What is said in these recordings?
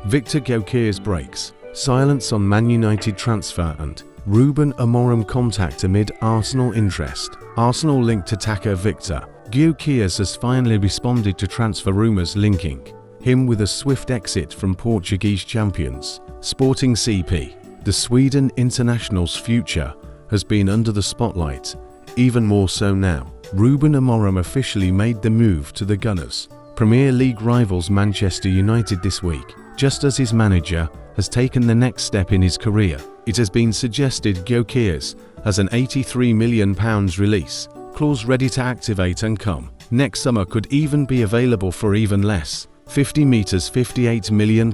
Victor Gyokeres breaks silence on Man United transfer and Ruben Amorim contact amid Arsenal interest. Arsenal linked attacker Victor Gyokeres has finally responded to transfer rumours linking him with a swift exit from Portuguese champions Sporting CP. The Sweden international's future has been under the spotlight, even more so now. Ruben Amorim officially made the move to the Gunners, Premier League rivals Manchester United this week, just as his manager has taken the next step in his career. It has been suggested Gyokeres has an £83 million release clause ready to activate and come next summer, could even be available for even less, £58 million.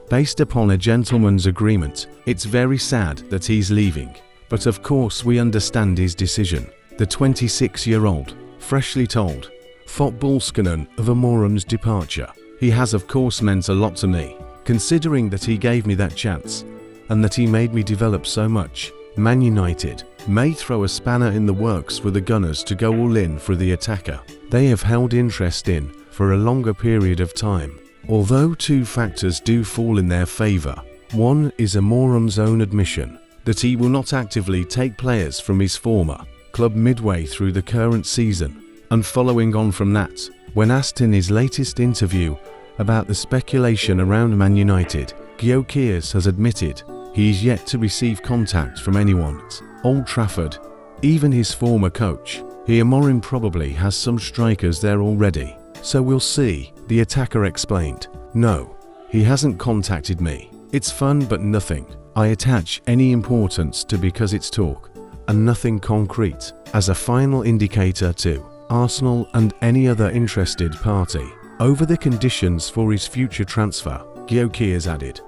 Based upon a gentleman's agreement. It's very sad that he's leaving, but of course we understand his decision. The 26-year-old freshly told Fotbollskanalen of Amorim's departure. He has of course meant a lot to me, considering that he gave me that chance and that he made me develop so much. Man United may throw a spanner in the works for the Gunners to go all in for the attacker they have held interest in for a longer period of time. Although two factors do fall in their favour. One is Amorim's own admission that he will not actively take players from his former club midway through the current season. And following on from that, when asked in his latest interview about the speculation around Man United, Gyokeres has admitted he is yet to receive contact from anyone at Old Trafford, even his former coach. Amorim probably has some strikers there already, so we'll see, the attacker explained. No, he hasn't contacted me. It's fun but nothing I attach any importance to because it's talk, and nothing concrete. As a final indicator to Arsenal and any other interested party over the conditions for his future transfer, Gyokeres added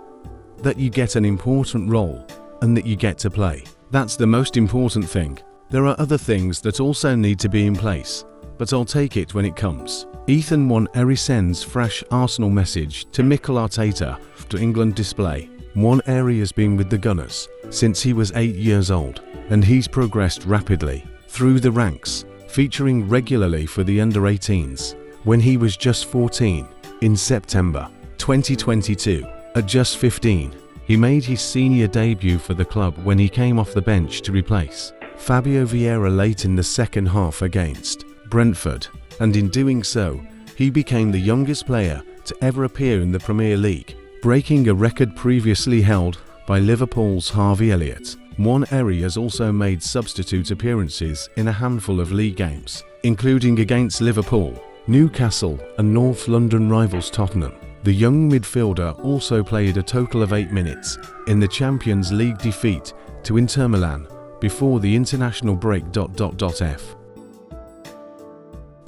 that you get an important role and that you get to play. That's the most important thing. There are other things that also need to be in place, but I'll take it when it comes. Nwaneri sends fresh Arsenal message to Mikel Arteta to England display. Nwaneri has been with the Gunners since he was 8 years old, and he's progressed rapidly through the ranks, featuring regularly for the under-18s when he was just 14 in September 2022. At just 15, he made his senior debut for the club when he came off the bench to replace Fabio Vieira late in the second half against Brentford, and in doing so, he became the youngest player to ever appear in the Premier League, breaking a record previously held by Liverpool's Harvey Elliott. Nwaneri has also made substitute appearances in a handful of league games, including against Liverpool, Newcastle and North London rivals Tottenham. The young midfielder also played a total of 8 minutes in the Champions League defeat to Inter Milan before the international break.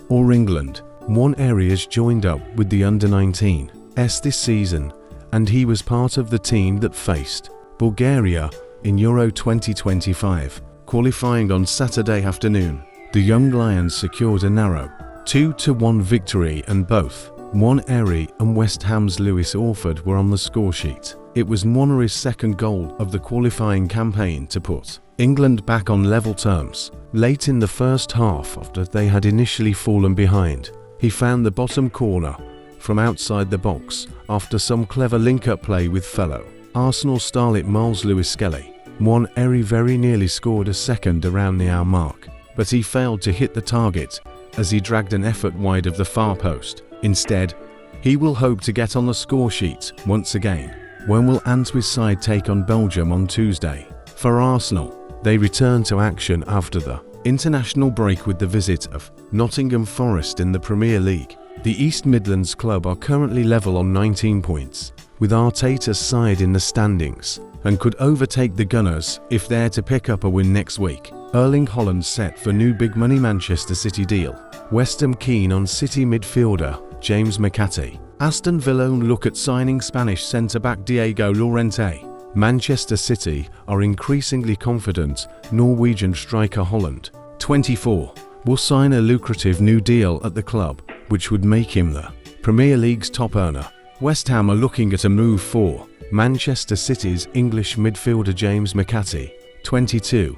Or England. Nwaneri has joined up with the under-19s this season, and he was part of the team that faced Bulgaria in Euro 2025, qualifying on Saturday afternoon. The young Lions secured a narrow 2-1 victory, and both Nwaneri and West Ham's Lewis Orford were on the scoresheet. It was Nwaneri's second goal of the qualifying campaign to put England back on level terms. Late in the first half, after they had initially fallen behind, he found the bottom corner from outside the box after some clever link-up play with fellow Arsenal starlet Miles Lewis-Skelly. Nwaneri very nearly scored a second around the hour mark, but he failed to hit the target as he dragged an effort wide of the far post. Instead, he will hope to get on the scoresheet once again. When will Antwerp's side take on Belgium on Tuesday? For Arsenal, they return to action after the international break with the visit of Nottingham Forest in the Premier League. The East Midlands club are currently level on 19 points, with Arteta's side in the standings, and could overtake the Gunners if they're to pick up a win next week. Erling Haaland set for new big money Manchester City deal. West Ham keen on City midfielder James McAtee. Aston Villa look at signing Spanish centre-back Diego Llorente. Manchester City are increasingly confident Norwegian striker Haaland, 24, will sign a lucrative new deal at the club, which would make him the Premier League's top earner. West Ham are looking at a move for Manchester City's English midfielder James McAtee, 22,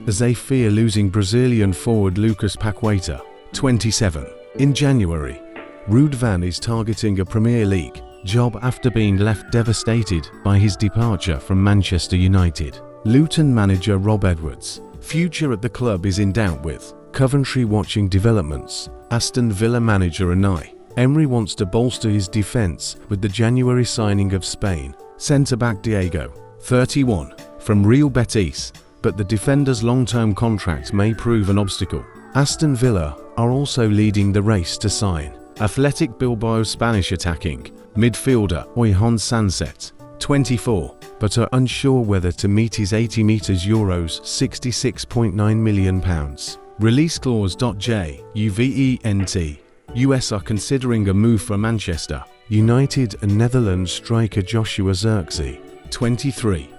as they fear losing Brazilian forward Lucas Paqueta, 27. In January, Ruud van is targeting a Premier League job after being left devastated by his departure from Manchester United. Luton manager Rob Edwards' future at the club is in doubt with Coventry watching developments. Aston Villa manager Unai Emery wants to bolster his defence with the January signing of Spain centre-back Diego, 31, from Real Betis, but the defender's long-term contract may prove an obstacle. Aston Villa are also leading the race to sign Athletic Bilbao Spanish attacking midfielder Oyhon Sanset, 24, but are unsure whether to meet his €80 million €66.9 million. Release clause. JUVENT. US are considering a move for Manchester United and Netherlands striker Joshua Zirkzee, 23,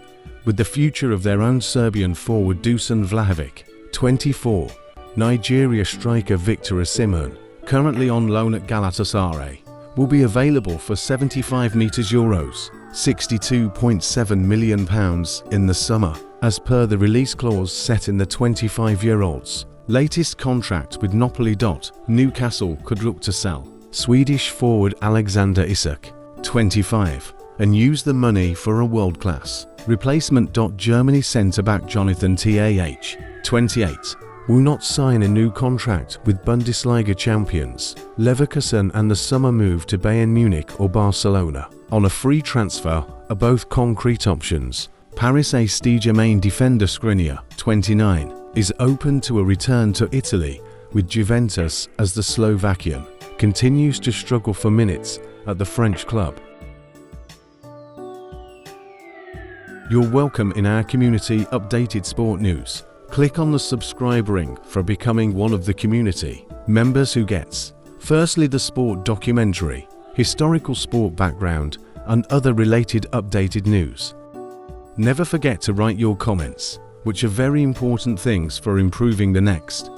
with the future of their own Serbian forward Dusan Vlahovic, 24, Nigeria striker Victor Osimhen, currently on loan at Galatasaray, will be available for €75 million £62.7 million in the summer, as per the release clause set in the 25-year-old's latest contract with Napoli. Newcastle could look to sell Swedish forward Alexander Isak, 25, and use the money for a world-class replacement. Germany centre-back Jonathan Tah, 28, will not sign a new contract with Bundesliga champions Leverkusen, and the summer move to Bayern Munich or Barcelona on a free transfer are both concrete options. Paris Saint-Germain defender Skriniar, 29, is open to a return to Italy with Juventus, as the Slovakian continues to struggle for minutes at the French club. You're welcome in our community updated sport news. Click on the subscribe ring for becoming one of the community members who gets, firstly, the sport documentary, historical sport background, and other related updated news. Never forget to write your comments, which are very important things for improving the next